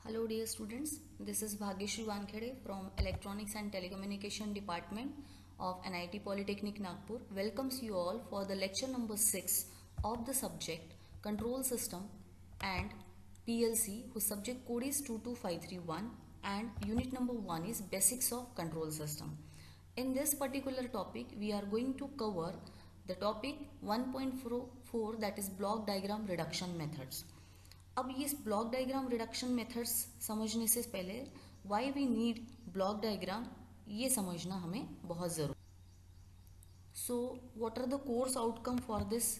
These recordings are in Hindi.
Hello dear students, this is Bhagyashri Wankhede from Electronics and Telecommunication Department of NIT Polytechnic Nagpur welcomes you all for the lecture number 6 of the subject Control System and PLC whose subject code is 22531 and unit number 1 is Basics of Control System. In this particular topic we are going to cover the topic 1.4 that is block diagram reduction methods. अब ये ब्लॉक डायग्राम रिडक्शन मेथड्स समझने से पहले why we need block diagram ये समझना हमें बहुत ज़रूरी. So what are the course outcome for this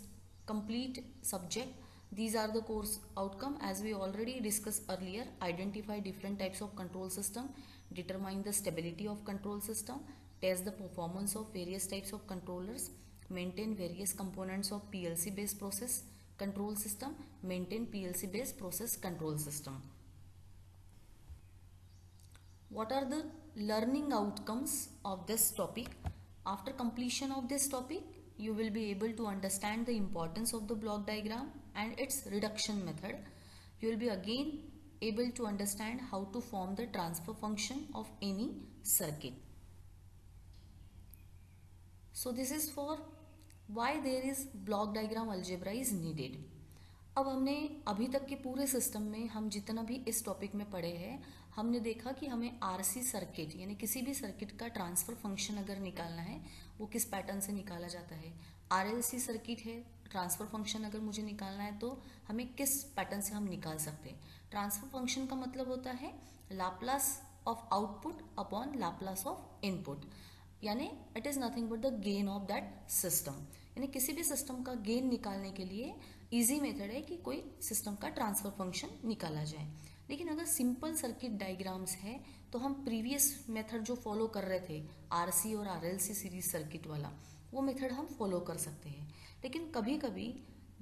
complete subject. These are the course outcome as we already discussed earlier. Identify different types of control system, determine the stability of control system, test the performance of various types of controllers, maintain various components of PLC based process control system, maintain PLC based process control system. What are the learning outcomes of this topic? After completion of this topic, you will be able to understand the importance of the block diagram and its reduction method. You will be again able to understand how to form the transfer function of any circuit. So this is for why there is block diagram algebra is needed. अब हमने अभी तक के पूरे सिस्टम में हम जितना भी इस टॉपिक में पढ़े हैं हमने देखा कि हमें आरसी सर्किट यानी किसी भी सर्किट का ट्रांसफर फंक्शन अगर निकालना है वो किस पैटर्न से निकाला जाता है. आरएलसी सर्किट है, ट्रांसफर फंक्शन अगर मुझे निकालना है तो हमें किस पैटर्न से हम निकाल सकते हैं. ट्रांसफर फंक्शन का मतलब होता है Laplace of output upon Laplace of input, यानी it is nothing but the gain of that system. यानी किसी भी सिस्टम का गेन निकालने के लिए इजी मेथड है कि कोई सिस्टम का ट्रांसफर फंक्शन निकाला जाए. लेकिन अगर सिंपल सर्किट डायग्राम्स है तो हम प्रीवियस मेथड जो फॉलो कर रहे थे आरसी और आरएलसी सीरीज सर्किट वाला वो मेथड हम फॉलो कर सकते हैं. लेकिन कभी कभी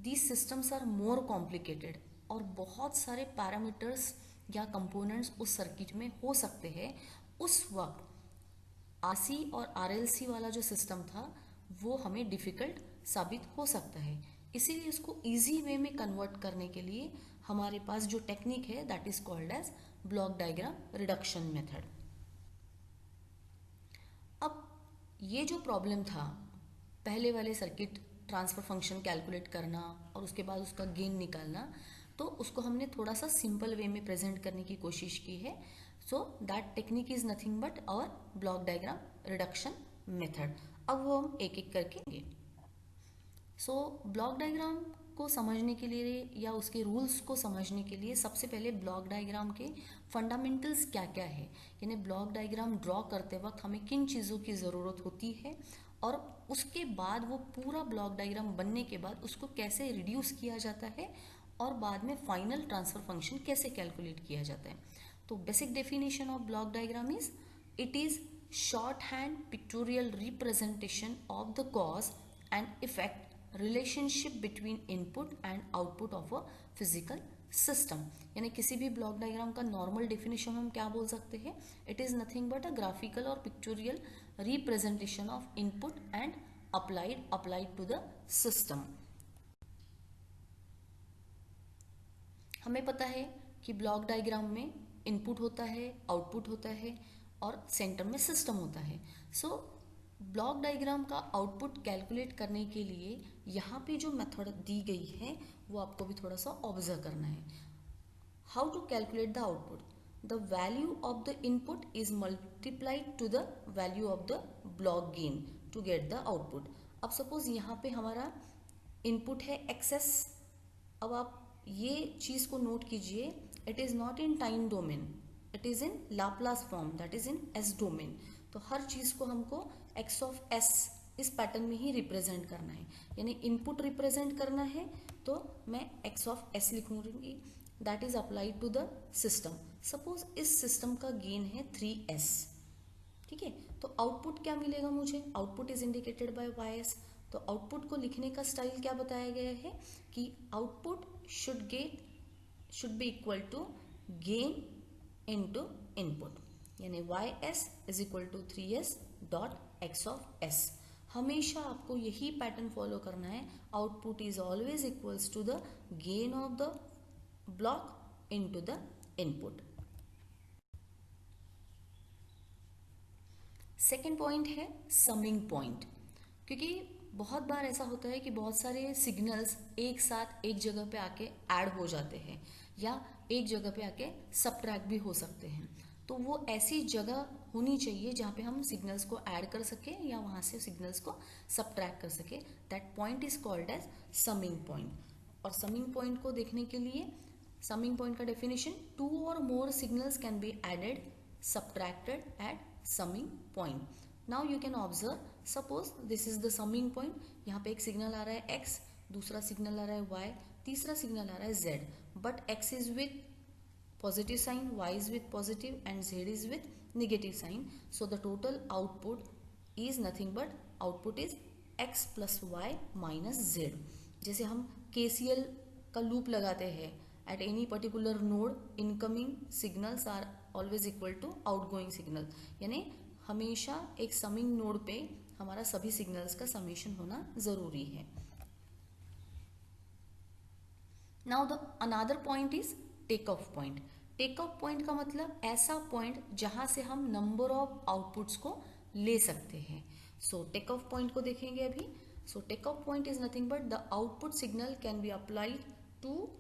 these systems are more complicated और बहुत सारे पैरामीटर्स या कंपोनेंट्स उस सर्किट में हो सकते हैं. उस वक्त आरसी और आरएलसी वाला जो सिस्टम था वो हमें डिफ़िकल्ट साबित हो सकता है. इसीलिए इसको इजी वे में कन्वर्ट करने के लिए हमारे पास जो टेक्निक है that is called as block diagram reduction method. अब ये जो प्रॉब्लम था पहले वाले सर्किट ट्रांसफर फंक्शन कैलकुलेट करना और उसके बाद उसका गेन निकालना, तो उसको हमने थोड़ा सा सिंपल वे में प्रेजेंट करने की कोशिश की है. So that technique is nothing but our block diagram reduction method. अब वो हम एक एक करके सो ब्लॉक डायग्राम को समझने के लिए या उसके रूल्स को समझने के लिए सबसे पहले ब्लॉक डायग्राम के फंडामेंटल्स क्या क्या है, यानी ब्लॉक डायग्राम ड्रॉ करते वक्त हमें किन चीज़ों की ज़रूरत होती है और उसके बाद वो पूरा ब्लॉक डायग्राम बनने के बाद उसको कैसे रिड्यूस किया जाता है और बाद में फाइनल ट्रांसफर फंक्शन कैसे कैलकुलेट किया जाता है. तो basic definition of block diagram is it is shorthand pictorial representation of the cause and effect relationship between input and output of a physical system. यानी किसी भी ब्लॉक डायग्राम का नॉर्मल डेफिनेशन हम क्या बोल सकते हैं, it is nothing but a graphical और pictorial representation of input and applied to the system. हमें पता है कि ब्लॉक डायग्राम में इनपुट होता है, आउटपुट होता है और सेंटर में सिस्टम होता है. सो ब्लॉक डायग्राम का आउटपुट कैलकुलेट करने के लिए यहाँ पे जो मेथड दी गई है वो आपको भी थोड़ा सा ऑब्जर्व करना है. How to calculate the output. The value of the input is multiplied to the value of the block gain to get the output. अब सपोज यहाँ पे हमारा इनपुट है एक्सेस. अब आप ये चीज़ को नोट कीजिए, it is not in time domain, it is in Laplace form that is in S domain. तो हर चीज़ को हमको एक्स ऑफ एस इस पैटर्न में ही रिप्रेजेंट करना है. यानी इनपुट रिप्रेजेंट करना है तो मैं एक्स ऑफ एस लिखूंगी that is applied to the system. Suppose इस सिस्टम का गेन है 3s. ठीक है, तो आउटपुट क्या मिलेगा मुझे, output is indicated by ys. तो आउटपुट को लिखने का स्टाइल क्या बताया गया है कि output should be equal to gain into input, यानी ys is equal to 3s dot x of s. हमेशा आपको यही पैटर्न फॉलो करना है. Output is always equals to the gain of the block into the input. Second point है समिंग पॉइंट, क्योंकि बहुत बार ऐसा होता है कि बहुत सारे सिग्नल्स एक साथ एक जगह पे आके ऐड हो जाते हैं या एक जगह पे आके सबट्रैक्ट भी हो सकते हैं। तो वो ऐसी जगह होनी चाहिए जहाँ पे हम सिग्नल्स को ऐड कर सकें या वहाँ से सिग्नल्स को सबट्रैक्ट कर सकें। That point is called as summing point. और समिंग पॉइंट को देखने के लिए समिंग पॉइंट का डेफिनेशन, टू और more signals can be added subtracted at summing point. Now you can observe, suppose this is the summing point. यहाँ पे एक सिग्नल आ रहा है x, दूसरा सिग्नल आ रहा है y, तीसरा सिग्नल आ रहा है z. But x is with positive sign, y is with positive and z is with negative sign. So the total output is nothing but output is x plus y minus z. जैसे हम KCL का लूप लगाते हैं, at any particular node incoming signals are always equal to outgoing signal, यानी हमेशा एक समिंग नोड पे हमारा सभी सिग्नल्स का समेशन होना जरूरी है। Now the another point is take off point. Take off point का मतलब ऐसा पॉइंट जहां से हम नंबर ऑफ आउटपुट्स को ले सकते हैं। सो टेक ऑफ पॉइंट को देखेंगे अभी। So take off point is nothing but the output signal can be applied to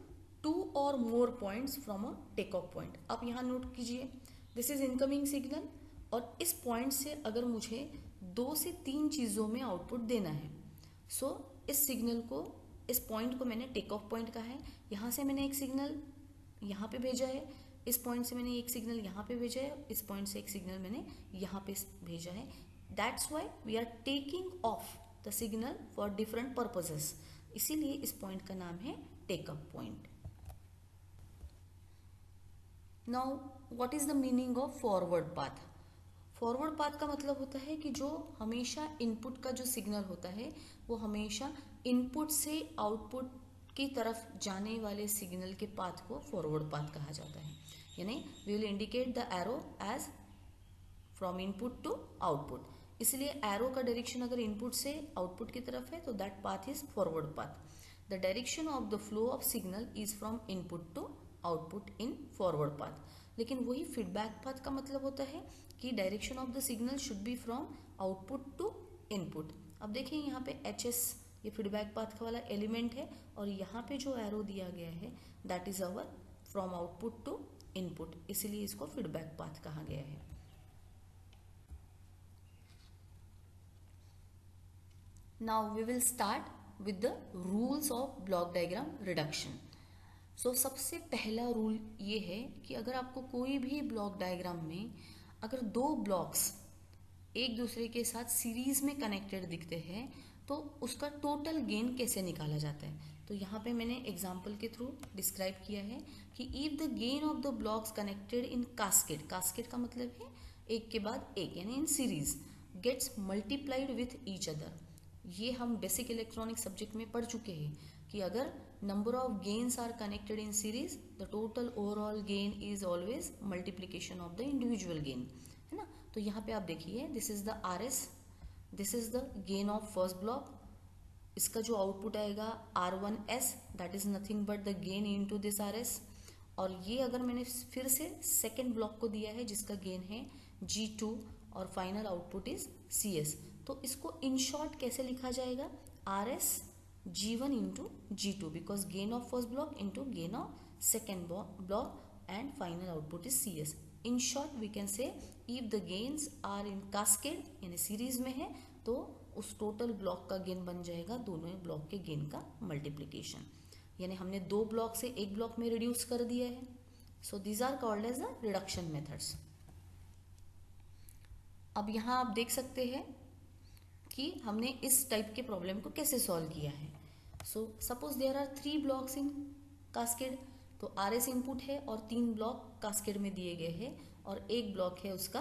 two और more points from a take off point. आप यहाँ नोट कीजिए, दिस इज इनकमिंग सिग्नल और इस पॉइंट से अगर मुझे 2 से 3 चीज़ों में आउटपुट देना है, सो इस सिग्नल को, इस पॉइंट को मैंने टेक ऑफ पॉइंट कहा है। यहाँ से मैंने एक सिग्नल यहाँ पे भेजा है, इस पॉइंट से मैंने एक सिग्नल यहाँ पे भेजा है, इस पॉइंट से एक सिग्नल मैंने यहाँ पे भेजा है। That's why we are taking off the signal for different purposes, इसीलिए इस पॉइंट का नाम है take off point. Now what is the meaning of forward path? Forward path का मतलब होता है कि जो हमेशा इनपुट का जो सिग्नल होता है वो हमेशा इनपुट से आउटपुट की तरफ जाने वाले सिग्नल के पाथ को फॉरवर्ड पाथ कहा जाता है। यानी we will indicate the arrow as from input to output, इसलिए एरो का डायरेक्शन अगर इनपुट से आउटपुट की तरफ है तो that path is forward path. The direction of the flow of signal is from input to output in forward path. लेकिन वही फीडबैक पाथ का मतलब होता है कि direction of the signal should be from output to input. अब देखिए यहाँ पे HS ये फीडबैक पाथ का वाला एलिमेंट है और यहाँ पे जो एरो दिया गया है that is our from output to input, इसलिए इसको फीडबैक पाथ कहा गया है। Now we will start with the rules of block diagram reduction. So सबसे पहला रूल ये है कि अगर आपको कोई भी ब्लॉक डायग्राम में अगर 2 ब्लॉक्स एक दूसरे के साथ सीरीज में कनेक्टेड दिखते हैं तो उसका टोटल गेन कैसे निकाला जाता है, तो यहाँ पे मैंने एग्जांपल के थ्रू डिस्क्राइब किया है कि if the gain of the blocks connected in cascade, cascade का मतलब है एक के बाद एक, यानी in series, gets multiplied with each other. ये हम बेसिक इलेक्ट्रॉनिक सब्जेक्ट में पढ़ चुके हैं कि अगर number of gains are connected in series, the total overall gain is always multiplication of the individual gain, है ना। तो यहाँ पे आप देखिए this is the RS, this is the gain of first block, इसका जो आउटपुट आएगा R1S that is nothing but the gain into this RS, और ये अगर मैंने फिर से सेकेंड ब्लॉक को दिया है जिसका गेन है G2 और फाइनल आउटपुट इज CS, तो इसको इन शॉर्ट कैसे लिखा जाएगा, RS G1 into G2 because gain of first block into gain of second block and final output is CS. In short we can say if the gains are in cascade यानी सीरीज में है तो उस टोटल ब्लॉक का गेन बन जाएगा दोनों ब्लॉक के गेन का मल्टीप्लिकेशन, यानी हमने 2 ब्लॉक से एक ब्लॉक में रिड्यूस कर दिया है। So these are called as the reduction methods. अब यहाँ आप देख सकते हैं कि हमने इस टाइप के प्रॉब्लम को कैसे सॉल्व किया है। So suppose there are 3 blocks in cascade, तो RS इनपुट है और 3 ब्लॉक कास्केड में दिए गए हैं और एक ब्लॉक है उसका,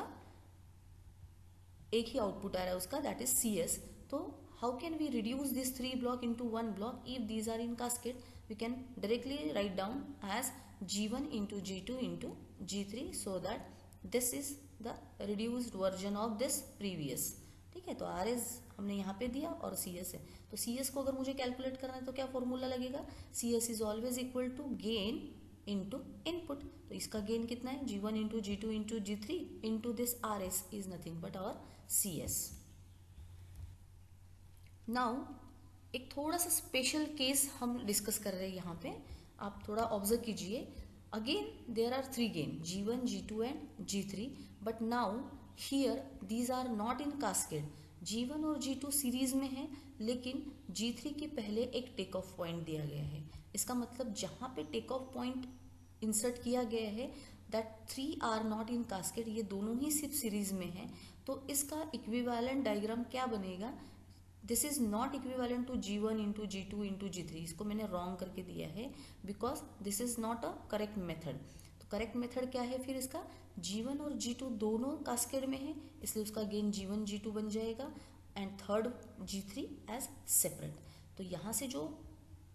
एक ही आउटपुट आ रहा है उसका दैट इज CS। तो how can we reduce this 3 block into 1 block if these are in cascade, we can directly write down as G1 into G2 into G3 so that this is the reduced version of this previous। ठीक है, तो RS हमने यहाँ पे दिया और CS है, तो CS को अगर मुझे कैलकुलेट करना है तो क्या फॉर्मूला लगेगा, CS is always equal to gain into input. तो इसका गेन कितना है, G1 into G2 into G3 into this RS is nothing but our CS। नाउ एक थोड़ा सा स्पेशल केस हम डिस्कस कर रहे हैं यहाँ पे, आप थोड़ा ऑब्जर्व कीजिए। Again there are 3 gain G1, G2 and G3, but now here these are not in cascade. G1 और G2 सीरीज में है, लेकिन G3 के पहले एक टेक ऑफ पॉइंट दिया गया है। इसका मतलब जहाँ पे टेक ऑफ पॉइंट इंसर्ट किया गया है that 3 are not in cascade, ये दोनों ही सिर्फ सीरीज में है। तो इसका इक्विवेलेंट डायग्राम क्या बनेगा, this is not equivalent to G1 into G2 into G3। इसको मैंने रॉन्ग करके दिया है because this is not a correct method. तो करेक्ट मेथड क्या है फिर इसका, G1 और G2 दोनों कास्केड में है, इसलिए उसका गेन G1 G2 बन जाएगा and third G3 as separate. तो यहाँ से जो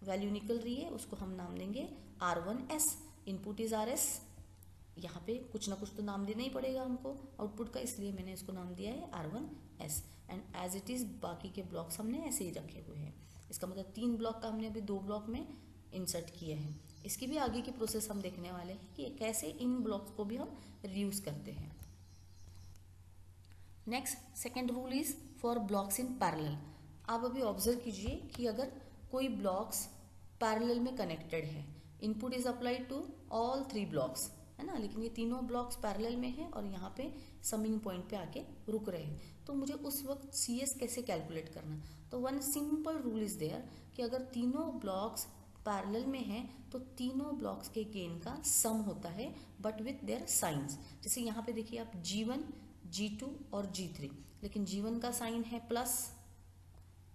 वैल्यू निकल रही है उसको हम नाम देंगे R1S। इनपुट इज RS, यहाँ पे कुछ ना कुछ तो नाम देना ही पड़ेगा हमको आउटपुट का, इसलिए मैंने इसको नाम दिया है R1S। And as it is बाकी के ब्लॉक्स हमने ऐसे ही रखे हुए हैं। इसका मतलब 3 ब्लॉक का हमने अभी 2 ब्लॉक में इंसर्ट किए हैं। इसकी भी आगे की प्रोसेस हम देखने वाले हैं कि कैसे इन ब्लॉक्स को भी हम रीयूज करते हैं। Next second rule is for blocks in parallel. आप अभी ऑब्जर्व कीजिए कि अगर कोई ब्लॉक्स पैरेलल में कनेक्टेड है, input is applied to all 3 blocks, है ना, लेकिन ये तीनों ब्लॉक्स पैरेलल में है और यहाँ पे समिंग पॉइंट पे आके रुक रहे हैं, तो मुझे उस वक्त CS कैसे कैलकुलेट करना। तो one simple rule is there कि अगर तीनों ब्लॉक्स पैरेलल में हैं तो तीनों ब्लॉक्स के गेन का सम होता है बट विथ देयर साइंस। जैसे यहाँ पे देखिए आप G1, G2 और G3, लेकिन G1 का साइन है प्लस,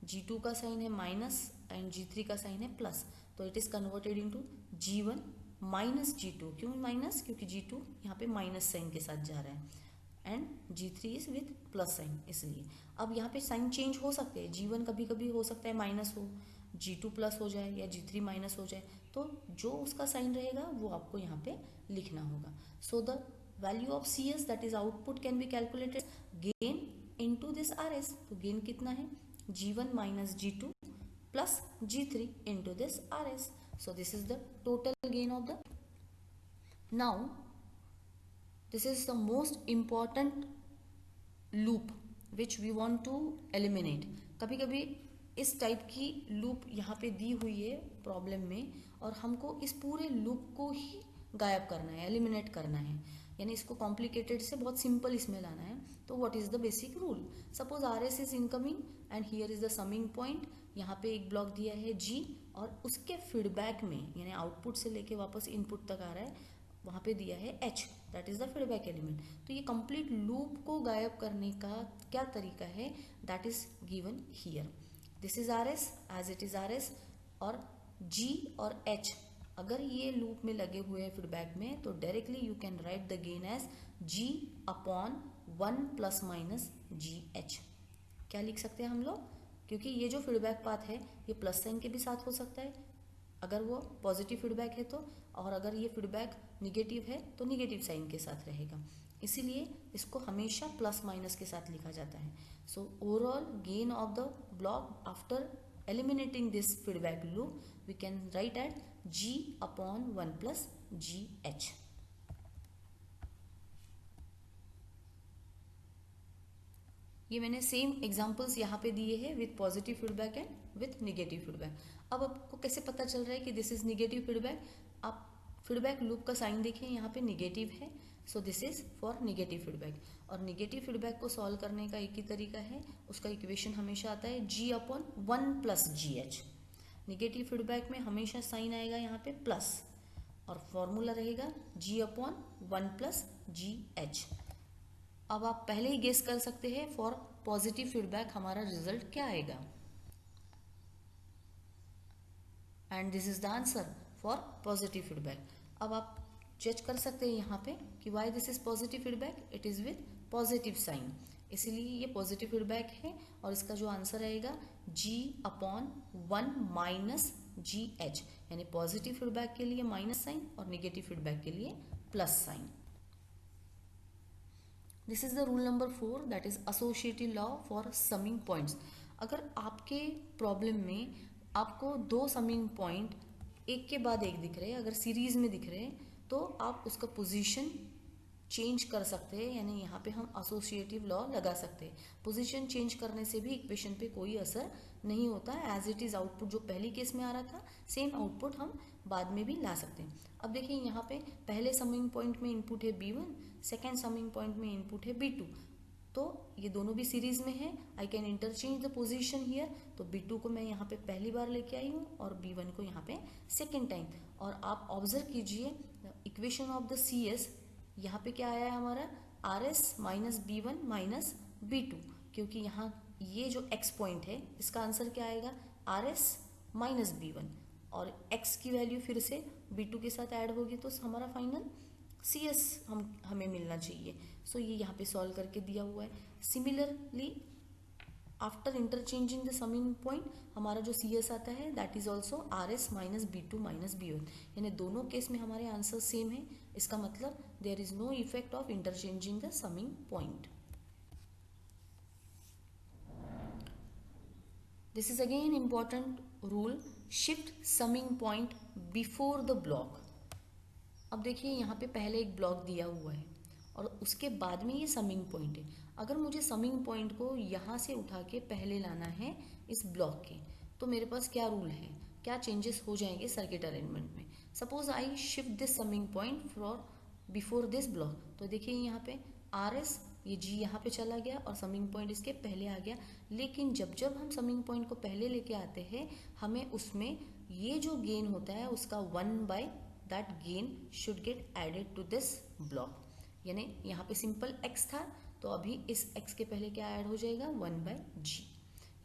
G2 का साइन है माइनस एंड G3 का साइन है प्लस। तो it is converted into G1 minus G2। क्यों माइनस, क्योंकि G2 यहाँ पे माइनस साइन के साथ जा रहा है and G3 is with plus sign, इसलिए अब यहाँ पे साइन चेंज हो सकते हैं। G1 कभी कभी हो सकता है माइनस हो, G2 प्लस हो जाए या G3 माइनस हो जाए, तो जो उसका साइन रहेगा वो आपको यहाँ पे लिखना होगा। So the value of CS that is output can be calculated gain into this RS। तो गेन कितना है, G1 minus G2 plus G3 into this RS. So this is the total gain of the. Now this is the most important loop which we want to eliminate. कभी कभी इस टाइप की लूप यहाँ पे दी हुई है प्रॉब्लम में और हमको इस पूरे लूप को ही गायब करना है, एलिमिनेट करना है, यानी इसको कॉम्प्लिकेटेड से बहुत सिंपल इसमें लाना है। तो what is the basic rule, suppose RS is incoming and here is the summing point. यहाँ पे एक ब्लॉक दिया है G और उसके फीडबैक में यानी आउटपुट से लेके वापस इनपुट तक आ रहा है, वहाँ पे दिया है H, that is the feedback element. तो ये कंप्लीट लूप को गायब करने का क्या तरीका है, that is given here. This is RS as it is RS और G और H अगर ये लूप में लगे हुए हैं फीडबैक में, तो directly you can write the gain as G upon 1 plus minus GH। क्या लिख सकते हैं हम लोग, क्योंकि ये जो फीडबैक पाथ है ये प्लस साइन के भी साथ हो सकता है अगर वो पॉजिटिव फीडबैक है तो, और अगर ये फीडबैक निगेटिव है तो निगेटिव साइन के साथ रहेगा, इसीलिए इसको हमेशा प्लस माइनस के साथ लिखा जाता है। So overall gain of the block after eliminating this feedback loop we can write at G upon 1 plus GH। ये मैंने सेम एग्जांपल्स यहाँ पे दिए हैं with positive feedback and with negative feedback. अब आपको कैसे पता चल रहा है कि दिस इज निगेटिव फीडबैक, आप फीडबैक लूप का साइन देखिए यहाँ पे निगेटिव है, so this is for negative feedback. और निगेटिव फीडबैक को सॉल्व करने का एक ही तरीका है, उसका इक्वेशन हमेशा आता है G upon 1 plus GH। Negative feedback में हमेशा साइन आएगा यहाँ पे प्लस और फॉर्मूला रहेगा G अपॉन 1 प्लस GH। अब आप पहले ही गेस कर सकते हैं फॉर पॉजिटिव फीडबैक हमारा रिजल्ट क्या आएगा, and this is the answer for positive feedback. अब आप जज कर सकते हैं यहाँ पे कि why this is positive feedback, it is with positive sign, इसीलिए ये पॉजिटिव फीडबैक है और इसका जो आंसर आएगा G अपॉन 1 माइनस GH, यानी पॉजिटिव फीडबैक के लिए माइनस साइन और निगेटिव फीडबैक के लिए plus sign. This is the rule number 4 that is associative law for summing points. अगर आपके प्रॉब्लम में आपको 2 समिंग पॉइंट एक के बाद एक दिख रहे हैं, अगर सीरीज में दिख रहे हैं तो आप उसका पोजीशन चेंज कर सकते हैं, यानी यहाँ पे हम एसोसिएटिव लॉ लगा सकते हैं। पोजीशन चेंज करने से भी इक्वेशन पे कोई असर नहीं होता है। एज इट इज़ आउटपुट जो पहली केस में आ रहा था सेम आउटपुट हम बाद में भी ला सकते हैं। अब देखिए यहाँ पे पहले समिंग पॉइंट में इनपुट है B1, सेकेंड समिंग पॉइंट में इनपुट है B2, तो ये दोनों भी सीरीज में है। I can interchange the position here, तो B2 को मैं यहाँ पे पहली बार लेके आई हूँ और B1 को यहाँ पे सेकेंड टाइम। और आप ऑब्जर्व कीजिए इक्वेशन ऑफ द CS, यहाँ पे क्या आया है हमारा RS minus B1 minus B2, क्योंकि यहाँ ये जो x पॉइंट है इसका आंसर क्या आएगा RS माइनस B1, और x की वैल्यू फिर से B2 के साथ ऐड होगी तो हमारा फाइनल CS हमें मिलना चाहिए। सो ये यहाँ पे सॉल्व करके दिया हुआ है। Similarly after interchanging the summing point हमारा जो CS आता है that is also RS minus B2 minus B1, यानी दोनों केस में हमारे आंसर सेम है। इसका मतलब there is no effect of interchanging the summing point. This is again important rule, shift summing point before the block. अब देखिए यहाँ पे पहले एक ब्लॉक दिया हुआ है और उसके बाद में ये समिंग पॉइंट है। अगर मुझे समिंग पॉइंट को यहाँ से उठा के पहले लाना है इस ब्लॉक के, तो मेरे पास क्या रूल है, क्या चेंजेस हो जाएंगे सर्किट अरेंजमेंट में। Suppose I shift this summing point for before this block, तो देखिए यहाँ पे RS ये G यहाँ पे चला गया और समिंग पॉइंट इसके पहले आ गया। लेकिन जब जब हम समिंग पॉइंट को पहले लेके आते हैं हमें उसमें ये जो गेन होता है उसका 1 that gain should get added to this block, यानी यहाँ पे सिंपल x था तो अभी इस x के पहले क्या ऐड हो जाएगा 1/g,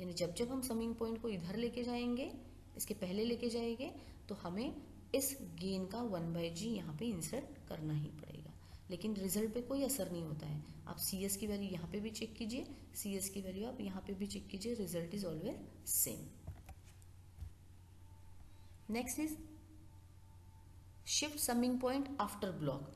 यानी जब जब हम समिंग पॉइंट को इधर लेके जाएंगे इसके पहले लेके जाएंगे तो हमें इस गेन का 1/g यहाँ पे इंसर्ट करना ही पड़ेगा। लेकिन रिजल्ट पे कोई असर नहीं होता है। आप CS की वैल्यू यहाँ पे भी चेक कीजिए, CS की वैल्यू आप यहाँ पे भी चेक कीजिए, result is always same. Next is shift summing point after block.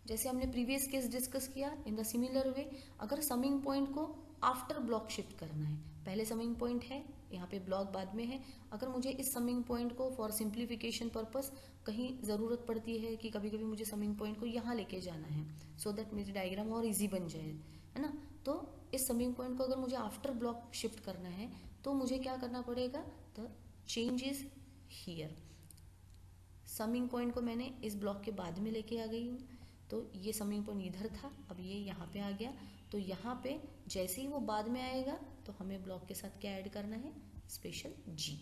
जैसे हमने प्रीवियस केस डिस्कस किया, इन द सिमिलर वे अगर समिंग पॉइंट को आफ्टर ब्लॉक शिफ्ट करना है, पहले समिंग पॉइंट है यहाँ पे ब्लॉक बाद में है, अगर मुझे इस समिंग पॉइंट को फॉर सिंप्लीफिकेशन पर्पस कहीं ज़रूरत पड़ती है कि कभी कभी मुझे समिंग पॉइंट को यहाँ लेके जाना है सो दैट मेरी डायग्राम और ईजी बन जाए, है ना। तो इस समिंग पॉइंट को अगर मुझे आफ्टर ब्लॉक शिफ्ट करना है तो मुझे क्या करना पड़ेगा, the change is here. Summing point को मैंने इस ब्लॉक के बाद में लेके आ गई हूँ, तो ये समिंग पॉइंट इधर था, अब ये यहाँ पे आ गया। तो यहाँ पे जैसे ही वो बाद में आएगा तो हमें ब्लॉक के साथ क्या ऐड करना है, स्पेशल G।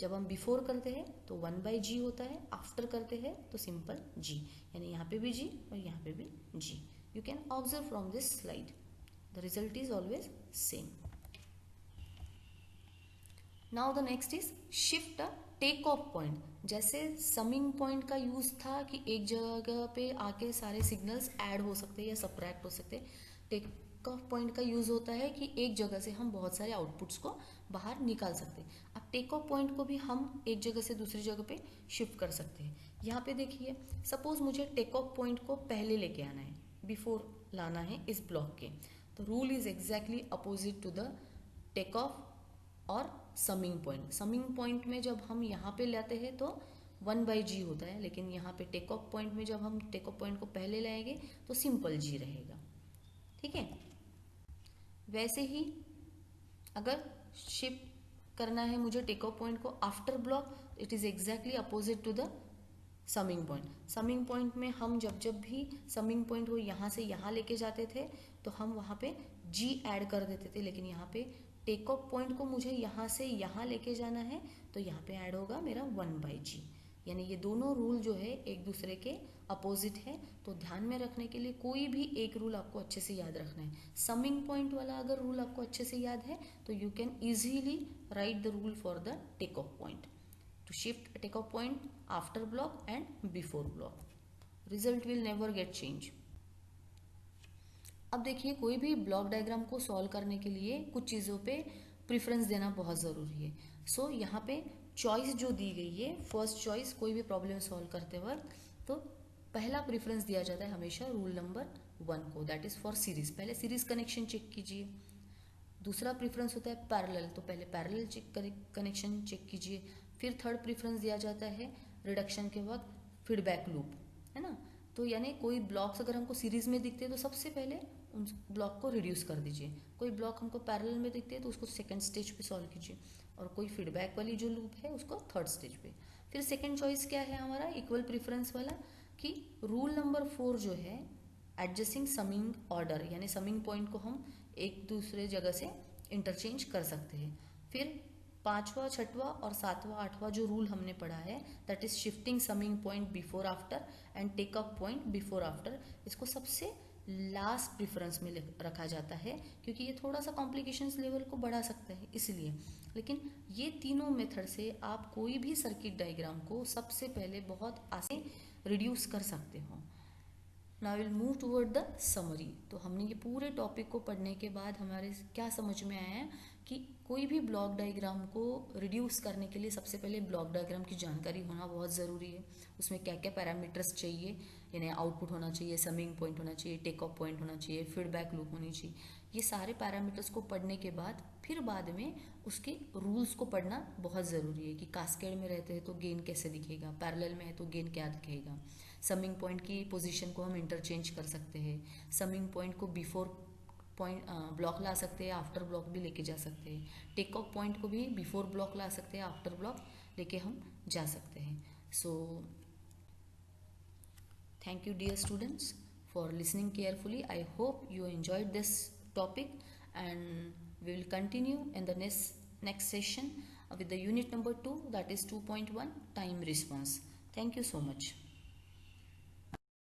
जब हम बिफोर करते हैं तो 1/g होता है, आफ्टर करते हैं तो सिंपल G, यानी यहाँ पे भी G और यहाँ पे भी G। You can observe from this slide the result is always same. Now the next is shift a take off point. जैसे समिंग पॉइंट का यूज था कि एक जगह पे आके सारे सिग्नल्स ऐड हो सकते हैं या सब्ट्रैक्ट हो सकते हैं, टेक ऑफ पॉइंट का यूज होता है कि एक जगह से हम बहुत सारे आउटपुट्स को बाहर निकाल सकते हैं। अब टेक ऑफ पॉइंट को भी हम एक जगह से दूसरी जगह पे शिफ्ट कर सकते हैं। यहाँ पे देखिए सपोज मुझे टेक ऑफ पॉइंट को पहले लेके आना है, बिफोर लाना है इस ब्लॉक के, तो rule is exactly opposite to the take off और समिंग पॉइंट। समिंग पॉइंट में जब हम यहाँ पे लाते हैं तो 1/g होता है, लेकिन यहाँ पे टेक ऑफ पॉइंट में जब हम टेक ऑफ पॉइंट को पहले लाएंगे तो सिंपल g रहेगा, ठीक है। वैसे ही अगर शिफ्ट करना है मुझे टेक ऑफ पॉइंट को after block, it is exactly opposite to the summing point. Summing point में हम जब जब भी समिंग पॉइंट को यहाँ से यहाँ लेके जाते थे तो हम वहाँ पे g ऐड कर देते थे, लेकिन यहाँ पे टेक ऑफ पॉइंट को मुझे यहाँ से यहाँ लेके जाना है तो यहाँ पे ऐड होगा मेरा 1/g, यानी ये दोनों रूल जो है एक दूसरे के अपोजिट है। तो ध्यान में रखने के लिए कोई भी एक रूल आपको अच्छे से याद रखना है। समिंग पॉइंट वाला अगर रूल आपको अच्छे से याद है तो you can easily write the rule for the take off point to shift take off point after block and before block, result will never get change. अब देखिए कोई भी ब्लॉक डायग्राम को सॉल्व करने के लिए कुछ चीज़ों पे प्रेफरेंस देना बहुत ज़रूरी है। सो यहाँ पे चॉइस जो दी गई है, फर्स्ट चॉइस कोई भी प्रॉब्लम सॉल्व करते वक्त तो पहला प्रेफरेंस दिया जाता है हमेशा रूल नंबर 1 को, दैट इज़ फॉर सीरीज। पहले सीरीज कनेक्शन चेक कीजिए। दूसरा प्रेफरेंस होता है पैरेलल, तो पहले पैरेलल कनेक्शन चेक कीजिए। फिर थर्ड प्रेफरेंस दिया जाता है रिडक्शन के वक्त फीडबैक लूप, है ना। तो यानी कोई ब्लॉक्स अगर हमको सीरीज में दिखते हैं तो सबसे पहले उन ब्लॉक को रिड्यूस कर दीजिए, कोई ब्लॉक हमको पैरेलल में दिखते हैं तो उसको सेकंड स्टेज पे सॉल्व कीजिए, और कोई फीडबैक वाली जो लूप है उसको थर्ड स्टेज पे। फिर सेकंड चॉइस क्या है हमारा इक्वल प्रेफरेंस वाला, कि रूल नंबर 4 जो है एडजस्टिंग समिंग ऑर्डर, यानी समिंग पॉइंट को हम एक दूसरे जगह से इंटरचेंज कर सकते हैं। फिर पांचवा, छठवा और सातवां, आठवां जो रूल हमने पढ़ा है that is shifting summing point before after and take up point before after, इसको सबसे लास्ट प्रेफरेंस में रखा जाता है क्योंकि ये थोड़ा सा कॉम्प्लिकेशंस लेवल को बढ़ा सकता है इसलिए। लेकिन ये तीनों मेथड से आप कोई भी सर्किट डायग्राम को सबसे पहले बहुत आसानी रिड्यूस कर सकते हो। Now will move toward the summary. तो हमने ये पूरे टॉपिक को पढ़ने के बाद हमारे क्या समझ में आया है कि कोई भी ब्लॉक डायग्राम को रिड्यूस करने के लिए सबसे पहले ब्लॉक डायग्राम की जानकारी होना बहुत ज़रूरी है। उसमें क्या क्या पैरामीटर्स चाहिए, यानी आउटपुट होना चाहिए, समिंग पॉइंट होना चाहिए, टेक ऑफ पॉइंट होना चाहिए, फीडबैक लूप होनी चाहिए। ये सारे पैरामीटर्स को पढ़ने के बाद फिर बाद में उसके रूल्स को पढ़ना बहुत ज़रूरी है कि कास्केड में रहते हैं तो गेन कैसे दिखेगा, पैरेलल में है तो गेन क्या दिखेगा, समिंग पॉइंट की पोजीशन को हम इंटरचेंज कर सकते हैं, समिंग पॉइंट को बिफोर पॉइंट ब्लॉक ला सकते हैं, आफ्टर ब्लॉक भी लेके जा सकते हैं, टेक ऑफ पॉइंट को भी बिफोर ब्लॉक ला सकते हैं, आफ्टर ब्लॉक लेके हम जा सकते हैं। So thank you dear students for listening carefully. I hope you enjoyed this topic, and we will continue in the next session with the unit number 2, that is 2.1 time response. Thank you so much.